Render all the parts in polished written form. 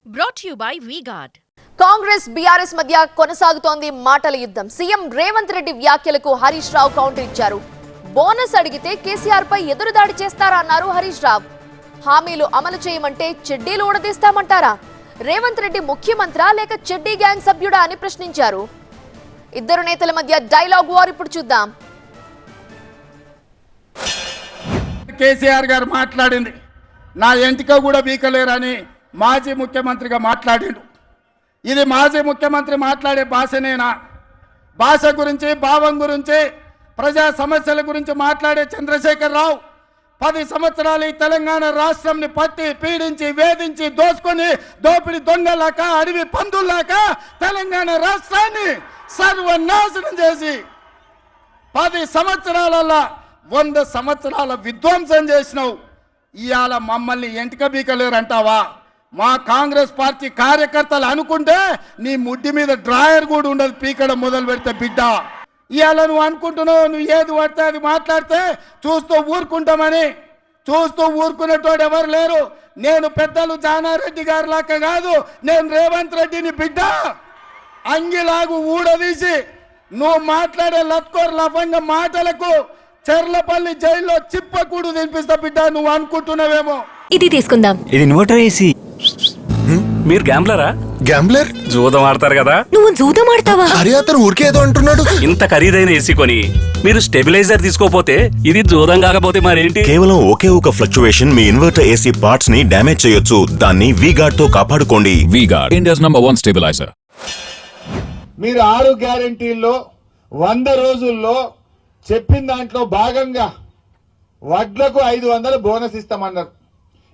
Brought to you by V-Guard. Congress BRS మధ్య కొనసాగుతోంది మాటల యుద్ధం. సీఎం రేవంత్ రెడ్డి వ్యాఖ్యలకు హరీష్ రావు కౌంటర్ ఇచ్చారు. బోనస్ అడిగితే కేసీఆర్ పై ఎదురుదాడి చేస్తారా అన్నారు హరీష్ రావు. హామీలు అమలు చేయమంటే చెడ్డీలు ఊడదీస్తామంటారా? రేవంత్ రెడ్డి ముఖ్యమంత్రా లేక చెడ్డీ గ్యాంగ్ సభ్యుడా అని ప్రశ్నించారు. ఇద్దరు నేతల మధ్య డైలాగ్ వార్ ఇప్పుడు చూద్దాం. కేసీఆర్ గారు మాట్లాడింది నా ఎంటిక కూడా బీకలేరని మాజీ ముఖ్యమంత్రిగా మాట్లాడిండు. ఇది మాజీ ముఖ్యమంత్రి మాట్లాడే భాషనేనా? భాష గురించి, భావం గురించి, ప్రజా సమస్యల గురించి మాట్లాడే చంద్రశేఖర్ రావు 10 సంవత్సరాలు ఈ తెలంగాణ రాష్ట్రంని పట్టి పీడించి వేధించి దోసుకొని దోపిడి దొంగలాక అడవి పందుల్లాక తెలంగాణ రాష్ట్రాన్ని సర్వనాశనం చేసి 10 సంవత్సరాలలో 100 సంవత్సరాల విధ్వంసం చేసినావు. ఇవాళ మమ్మల్ని ఎంటిక బీకలేరంటావా? మా కాంగ్రెస్ పార్టీ కార్యకర్తలు అనుకుంటే నీ ముడ్డి మీద డ్రాయర్ కూడా ఉండదు పీకడం మొదలు పెడితే బిడ్డ. ఇవాళ నువ్వు అనుకుంటున్నావు నువ్వు ఏది పడితే అది మాట్లాడితే చూస్తూ ఊరుకుంటామని. చూస్తూ ఊరుకునేటోడు ఎవరు లేరు. నేను పెద్దలు జానారెడ్డి గారి లాక్క కాదు, నేను రేవంత్ రెడ్డిని బిడ్డ. అంగిలాగు ఊడదీసి నువ్వు మాట్లాడే లత్కోర్ లఫంగ మాటలకు చెర్లపల్లి జైల్లో చిప్పకూడు తినిపిస్తా బిడ్డ. నువ్వు అనుకుంటున్నావేమో. ఇది తీసుకుందాం. ఇది ఇన్వర్టర్ ఏసీ. మీరు గ్యాంబ్లరా? గ్యాంబ్లర్ జూదం ఆడతారు కదా. నువ్వు జూదం ఆడతావా? అరే అతను ఊరికే ఏదో అంటున్నాడు. ఇంత ఖరీదైన ఏసీ కొని మీరు స్టెబిలైజర్ తీసుకోపోతే ఇది జూదం కాకపోతే మరేంటి? కేవలం ఒకే ఒక ఫ్లక్చువేషన్ మీ ఇన్వర్టర్ ఏసీ పార్ట్స్ ని డ్యామేజ్ చేయొచ్చు. దాన్ని V-Guard తో కాపాడుకోండి. V-Guard, India's #1 stabilizer. మీరు 6 గ్యారెంటీల్లో 100 రోజుల్లో చెప్పిన దాంట్లో భాగంగా వడ్లకు 500 బోనస్ ఇస్తామన్నారు.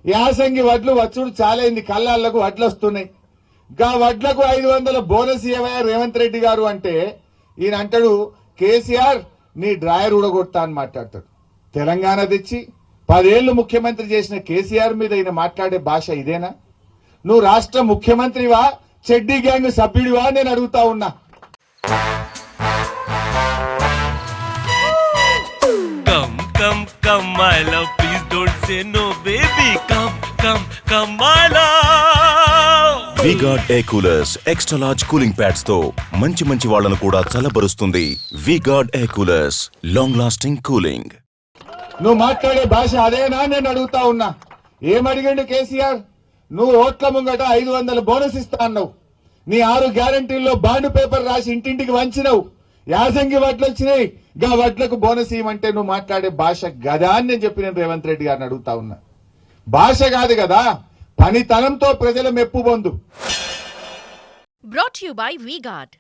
యాసంగి వడ్లు వచ్చుడు చాలైంది, కళ్ళాళ్లకు వడ్లు వస్తున్నాయి. గా వడ్లకు 500 బోనస్ ఇవ్వయా రేవంత్ రెడ్డి గారు అంటే ఈయన అంటాడు కేసీఆర్ నీ డ్రాయర్ ఊడగొడతా అని మాట్లాడతాడు. తెలంగాణ తెచ్చి 10 ఏళ్లు ముఖ్యమంత్రి చేసిన కేసీఆర్ మీద ఈయన మాట్లాడే భాష ఇదేనా? నువ్వు రాష్ట్ర ముఖ్యమంత్రివా, చెడ్డీ గ్యాంగ్ సభ్యుడివా నేను అడుగుతా ఉన్నా. Come, come, my love, please don't say no, baby. Come, my love. V-Guard Air Coolers extra large cooling pods తో మంచి మంచి వాళ్ళను కూడా చల్లబరుస్తుంది. V-Guard Air Coolers, long lasting cooling. నువ్వు మాట్లాడే భాష అదేనా నేను అడుగుతా ఉన్నా. ఏమడిగండి కేసీఆర్? నువ్వు ఓట్ల ముంగట 500 బోనస్ ఇస్తా అన్నావు. నీ 6 గ్యారంటీల్లో బాండ్ పేపర్ రాసి ఇంటింటికి వంచినావు. యాసంగి వడ్లు వచ్చినాయి, గా వడ్లకు బోనస్ ఇవ్వమంటే నువ్వు మాట్లాడే భాష గదా అని నేను చెప్పి నేను రేవంత్ రెడ్డి గారిని అడుగుతా ఉన్నా. భాష కాదు కదా, పనితనంతో ప్రజల మెప్పు పొందు. Brought to you by V-Guard.